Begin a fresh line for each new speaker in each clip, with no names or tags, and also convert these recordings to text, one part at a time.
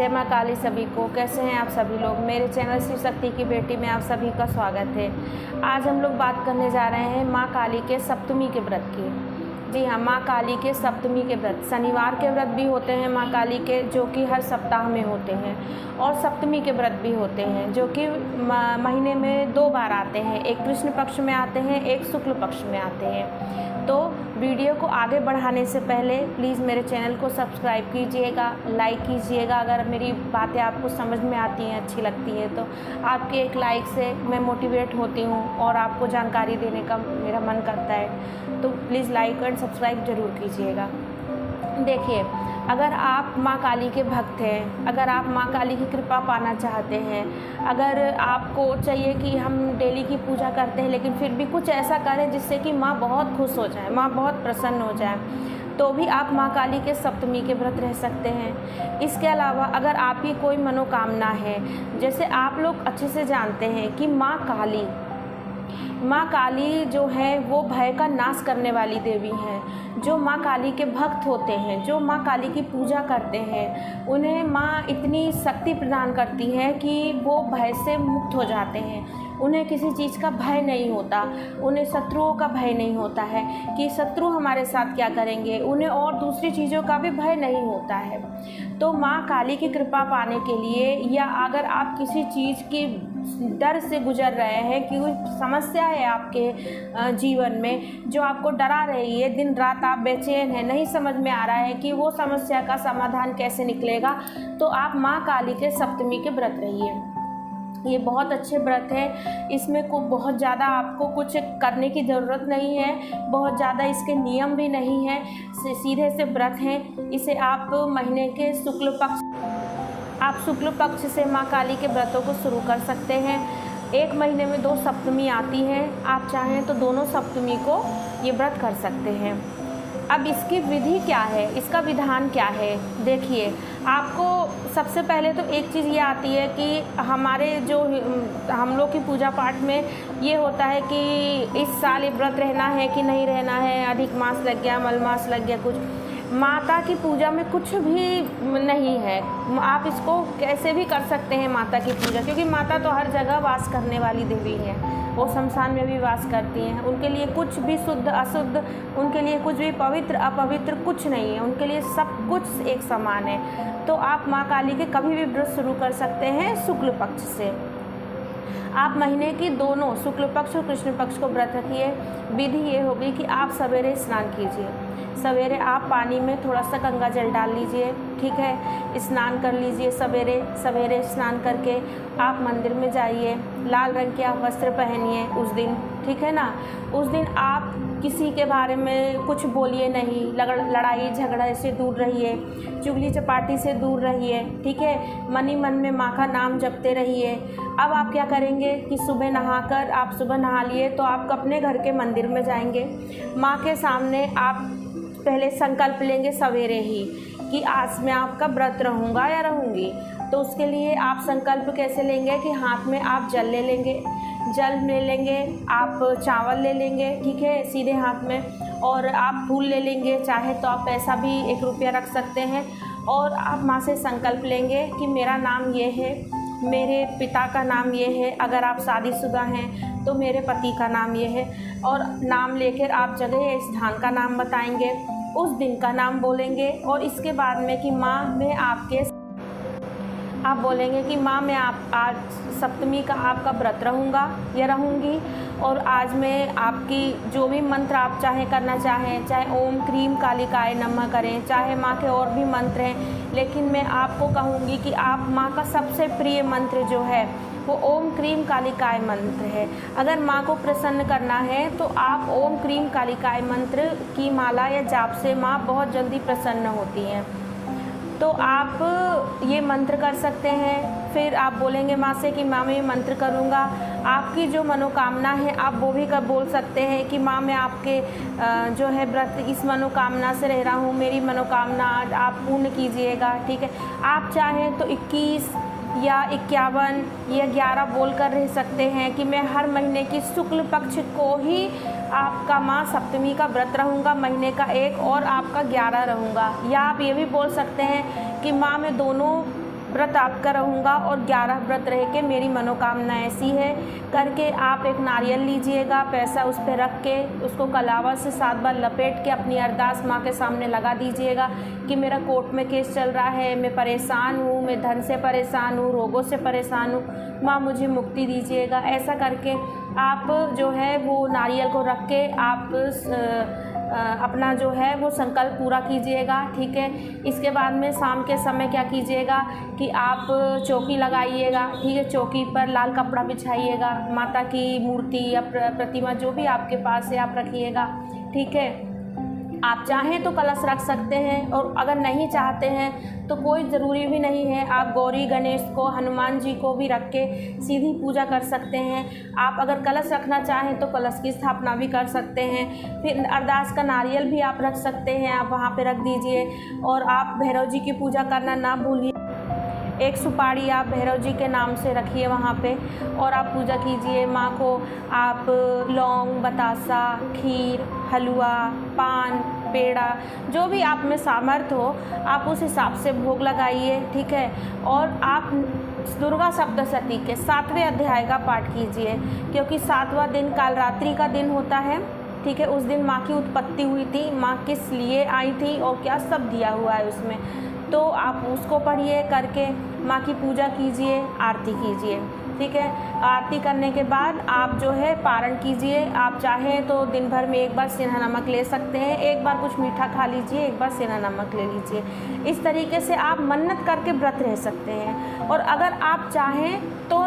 जय माँ काली सभी को। कैसे हैं आप सभी लोग। मेरे चैनल शिव शक्ति की बेटी में आप सभी का स्वागत है। आज हम लोग बात करने जा रहे हैं माँ काली के सप्तमी के व्रत की। जी हाँ, माँ काली के सप्तमी के व्रत, शनिवार के व्रत भी होते हैं माँ काली के, जो कि हर सप्ताह में होते हैं, और सप्तमी के व्रत भी होते हैं, जो कि महीने में 2 बार आते हैं। एक कृष्ण पक्ष में आते हैं, एक शुक्ल पक्ष में आते हैं। तो वीडियो को आगे बढ़ाने से पहले प्लीज़ मेरे चैनल को सब्सक्राइब कीजिएगा, लाइक कीजिएगा। अगर मेरी बातें आपको समझ में आती हैं, अच्छी लगती हैं, तो आपके एक लाइक से मैं मोटिवेट होती हूँ और आपको जानकारी देने का मेरा मन करता है। तो प्लीज़ लाइक एंड सब्सक्राइब ज़रूर कीजिएगा। देखिए, अगर आप माँ काली के भक्त हैं, अगर आप माँ काली की कृपा पाना चाहते हैं, अगर आपको चाहिए कि हम डेली की पूजा करते हैं लेकिन फिर भी कुछ ऐसा करें जिससे कि माँ बहुत खुश हो जाए, माँ बहुत प्रसन्न हो जाए, तो भी आप माँ काली के सप्तमी के व्रत रह सकते हैं। इसके अलावा अगर आपकी कोई मनोकामना है, जैसे आप लोग अच्छे से जानते हैं कि माँ काली जो है वो भय का नाश करने वाली देवी हैं। जो माँ काली के भक्त होते हैं, जो माँ काली की पूजा करते हैं, उन्हें माँ इतनी शक्ति प्रदान करती है कि वो भय से मुक्त हो जाते हैं। उन्हें किसी चीज़ का भय नहीं होता, उन्हें शत्रुओं का भय नहीं होता है कि शत्रु हमारे साथ क्या करेंगे, उन्हें और दूसरी चीज़ों का भी भय नहीं होता है। तो माँ काली की कृपा पाने के लिए, या अगर आप किसी चीज़ की डर से गुजर रहे हैं कि कोई समस्या है आपके जीवन में जो आपको डरा रही है, दिन रात आप बेचैन हैं, नहीं समझ में आ रहा है कि वो समस्या का समाधान कैसे निकलेगा, तो आप माँ काली के सप्तमी के व्रत रहिए। ये बहुत अच्छे व्रत है। इसमें को बहुत ज़्यादा आपको कुछ करने की ज़रूरत नहीं है, बहुत ज़्यादा इसके नियम भी नहीं है, सीधे से व्रत हैं। इसे आप महीने के शुक्ल पक्ष से माँ काली के व्रतों को शुरू कर सकते हैं। एक महीने में 2 सप्तमी आती हैं, आप चाहें तो दोनों सप्तमी को ये व्रत कर सकते हैं। अब इसकी विधि क्या है, इसका विधान क्या है। देखिए, आपको सबसे पहले तो एक चीज़ ये आती है कि हमारे जो हम लोग की पूजा पाठ में ये होता है कि इस साल ये व्रत रहना है कि नहीं रहना है, अधिक मास लग गया, मल मास लग गया, कुछ माता की पूजा में कुछ भी नहीं है। आप इसको कैसे भी कर सकते हैं माता की पूजा, क्योंकि माता तो हर जगह वास करने वाली देवी है, वो शमशान में भी वास करती हैं। उनके लिए कुछ भी शुद्ध अशुद्ध, उनके लिए कुछ भी पवित्र अपवित्र कुछ नहीं है, उनके लिए सब कुछ एक समान है। तो आप माँ काली के कभी भी व्रत शुरू कर सकते हैं शुक्ल पक्ष से। आप महीने की दोनों शुक्ल पक्ष और कृष्ण पक्ष को व्रत रखिए। विधि ये होगी कि आप सवेरे स्नान कीजिए। सवेरे आप पानी में थोड़ा सा गंगा जल डाल लीजिए, ठीक है, स्नान कर लीजिए। सवेरे स्नान करके आप मंदिर में जाइए, लाल रंग के आप वस्त्र पहनिए उस दिन, ठीक है ना। उस दिन आप किसी के बारे में कुछ बोलिए नहीं, लड़ाई झगड़ा से दूर रहिए, चुगली चपाटी से दूर रहिए, ठीक है। मन ही मन में माँ का नाम जपते रहिए। अब आप क्या करेंगे कि सुबह नहा लिए तो आप अपने घर के मंदिर में जाएंगे। माँ के सामने आप पहले संकल्प लेंगे सवेरे ही कि आज मैं आपका व्रत रहूँगा या रहूँगी। तो उसके लिए आप संकल्प कैसे लेंगे कि हाथ में आप जल ले लेंगे, आप चावल ले लेंगे, ठीक है, सीधे हाथ में, और आप फूल ले लेंगे, चाहे तो आप पैसा भी 1 रुपया रख सकते हैं। और आप माँ से संकल्प लेंगे कि मेरा नाम ये है, मेरे पिता का नाम ये है, अगर आप शादीशुदा हैं तो मेरे पति का नाम ये है, और नाम लेकर आप जगह या स्थान का नाम बताएंगे, उस दिन का नाम बोलेंगे। और इसके बाद में कि माँ मैं आप बोलेंगे कि माँ मैं आज सप्तमी का आपका व्रत रहूँगा या रहूँगी, और आज मैं आपकी जो भी मंत्र आप करना चाहें, चाहे ओम क्रीम कालिकाय नमः करें, चाहे माँ के और भी मंत्र हैं, लेकिन मैं आपको कहूँगी कि आप माँ का सबसे प्रिय मंत्र जो है वो ओम क्रीम कालिकाय मंत्र है। अगर माँ को प्रसन्न करना है तो आप ओम क्रीम कालिकाय मंत्र की माला या जाप से माँ बहुत जल्दी प्रसन्न होती हैं। तो आप ये मंत्र कर सकते हैं। फिर आप बोलेंगे माँ से कि माँ मैं ये मंत्र करूँगा। आपकी जो मनोकामना है आप वो भी बोल सकते हैं कि माँ मैं आपके जो है व्रत इस मनोकामना से रह रहा हूँ, मेरी मनोकामना आप पूर्ण कीजिएगा, ठीक है। आप चाहें तो 21 या 51 या 11 बोल कर रह सकते हैं कि मैं हर महीने की शुक्ल पक्ष को ही आपका माँ सप्तमी का व्रत रहूँगा, महीने का 1 और आपका 11 रहूँगा। या आप ये भी बोल सकते हैं कि माँ मैं दोनों व्रत आपका रहूँगा और 11 व्रत रह के मेरी मनोकामना ऐसी है करके आप एक नारियल लीजिएगा, पैसा उस पर रख के उसको कलावा से 7 बार लपेट के अपनी अरदास माँ के सामने लगा दीजिएगा कि मेरा कोर्ट में केस चल रहा है, मैं परेशान हूँ, मैं धन से परेशान हूँ, रोगों से परेशान हूँ, माँ मुझे मुक्ति दीजिएगा। ऐसा करके आप जो है वो नारियल को रख के आप अपना जो है वो संकल्प पूरा कीजिएगा, ठीक है। इसके बाद में शाम के समय क्या कीजिएगा कि आप चौकी लगाइएगा, ठीक है। चौकी पर लाल कपड़ा बिछाइएगा, माता की मूर्ति या प्रतिमा जो भी आपके पास है आप रखिएगा, ठीक है। आप चाहें तो कलश रख सकते हैं और अगर नहीं चाहते हैं तो कोई ज़रूरी भी नहीं है, आप गौरी गणेश को, हनुमान जी को भी रख के सीधी पूजा कर सकते हैं। आप अगर कलश रखना चाहें तो कलश की स्थापना भी कर सकते हैं। फिर अरदास का नारियल भी आप रख सकते हैं, आप वहाँ पे रख दीजिए। और आप भैरव जी की पूजा करना ना भूलिए, एक सुपारी आप भैरव जी के नाम से रखिए वहाँ पे और आप पूजा कीजिए माँ को। आप लौंग, बतासा, खीर, हलवा, पान, पेड़ा जो भी आप में सामर्थ्य हो आप उस हिसाब से भोग लगाइए, ठीक है। और आप दुर्गा सप्तशती के 7वें अध्याय का पाठ कीजिए क्योंकि 7वां दिन कालरात्रि का दिन होता है, ठीक है। उस दिन माँ की उत्पत्ति हुई थी, माँ किस लिए आई थी और क्या सब दिया हुआ है उसमें, तो आप उसको पढ़िए करके माँ की पूजा कीजिए, आरती कीजिए, ठीक है। आरती करने के बाद आप जो है पारण कीजिए। आप चाहें तो दिन भर में एक बार सेंधा नमक ले सकते हैं, एक बार कुछ मीठा खा लीजिए, एक बार सेंधा नमक ले लीजिए। इस तरीके से आप मन्नत करके व्रत रह सकते हैं। और अगर आप चाहें तो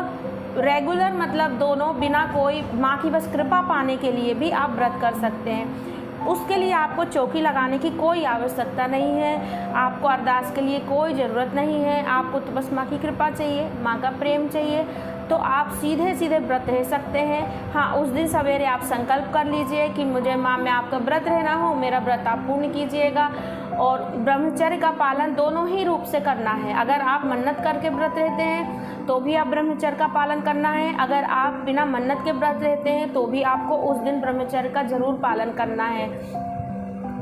रेगुलर मतलब दोनों बिना कोई माँ की बस कृपा पाने के लिए भी आप व्रत कर सकते हैं। उसके लिए आपको चौकी लगाने की कोई आवश्यकता नहीं है, आपको अरदास के लिए कोई ज़रूरत नहीं है, आपको तो बस माँ की कृपा चाहिए, माँ का प्रेम चाहिए, तो आप सीधे सीधे व्रत रह सकते हैं। हाँ, उस दिन सवेरे आप संकल्प कर लीजिए कि मुझे माँ में आपका व्रत रहना हो, मेरा व्रत आप पूर्ण कीजिएगा। और ब्रह्मचर्य का पालन दोनों ही रूप से करना है। अगर आप मन्नत करके व्रत रहते हैं तो भी आप ब्रह्मचर्य का पालन करना है, अगर आप बिना मन्नत के व्रत रहते हैं तो भी आपको उस दिन ब्रह्मचर्य का ज़रूर पालन करना है।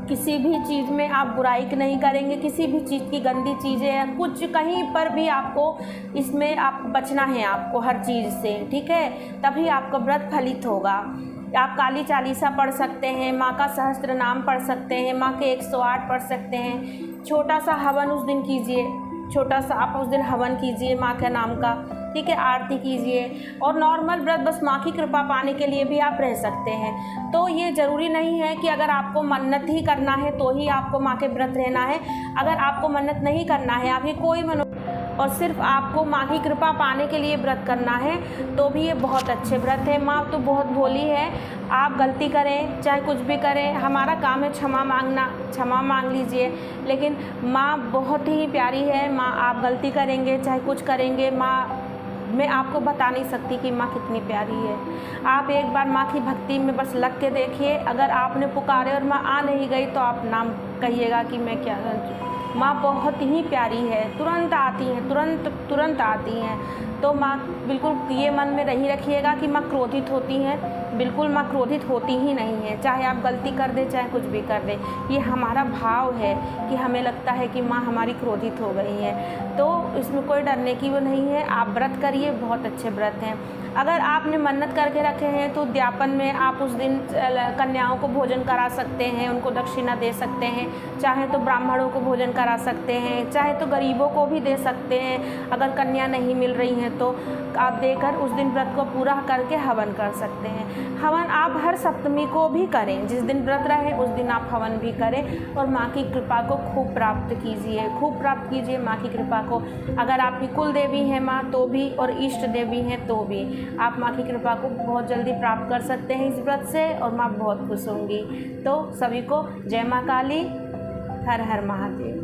किसी भी चीज़ में आप बुराई नहीं करेंगे, किसी भी चीज़ की गंदी चीज़ें कुछ कहीं पर भी आपको इसमें आप बचना है, आपको हर चीज़ से, ठीक है। तभी आपका व्रत फलित होगा। आप काली चालीसा पढ़ सकते हैं, माँ का सहस्त्र नाम पढ़ सकते हैं, माँ के 108 पढ़ सकते हैं। छोटा सा हवन उस दिन कीजिए, छोटा सा आप उस दिन हवन कीजिए माँ के नाम का, ठीक है। आरती कीजिए और नॉर्मल व्रत बस माँ की कृपा पाने के लिए भी आप रह सकते हैं। तो ये ज़रूरी नहीं है कि अगर आपको मन्नत ही करना है तो ही आपको माँ के व्रत रहना है। अगर आपको मन्नत नहीं करना है, आपकी कोई और सिर्फ आपको माँ की कृपा पाने के लिए व्रत करना है तो भी ये बहुत अच्छे व्रत है। माँ तो बहुत भोली है, आप गलती करें चाहे कुछ भी करें, हमारा काम है क्षमा मांगना, क्षमा मांग लीजिए। लेकिन माँ बहुत ही प्यारी है। माँ आप गलती करेंगे चाहे कुछ करेंगे, माँ मैं आपको बता नहीं सकती कि माँ कितनी प्यारी है। आप एक बार माँ की भक्ति में बस लग के देखिए, अगर आपने पुकारे और माँ आ नहीं गई तो आप नाम कहिएगा कि मैं क्या, माँ बहुत ही प्यारी है, तुरंत आती हैं, तुरंत आती हैं। तो माँ बिल्कुल ये मन में नहीं रखिएगा कि माँ क्रोधित होती हैं, बिल्कुल माँ क्रोधित होती ही नहीं है। चाहे आप गलती कर दें चाहे कुछ भी कर दें, ये हमारा भाव है कि हमें लगता है कि माँ हमारी क्रोधित हो गई है, तो इसमें कोई डरने की वो नहीं है। आप व्रत करिए, बहुत अच्छे व्रत हैं। अगर आपने मन्नत करके रखे हैं तो उद्यापन में आप उस दिन कन्याओं को भोजन करा सकते हैं, उनको दक्षिणा दे सकते हैं, चाहे तो ब्राह्मणों को भोजन करा सकते हैं, चाहे तो गरीबों को भी दे सकते हैं। अगर कन्या नहीं मिल रही हैं तो आप देकर उस दिन व्रत को पूरा करके हवन कर सकते हैं। हवन आप हर सप्तमी को भी करें, जिस दिन व्रत रहे उस दिन आप हवन भी करें और माँ की कृपा को खूब प्राप्त कीजिए, खूब प्राप्त कीजिए माँ की कृपा को। अगर आपकी कुल देवी है माँ तो भी और इष्ट देवी हैं तो भी आप माँ की कृपा को बहुत जल्दी प्राप्त कर सकते हैं इस व्रत से, और माँ बहुत खुश होंगी। तो सभी को जय माँ काली, हर हर महादेव।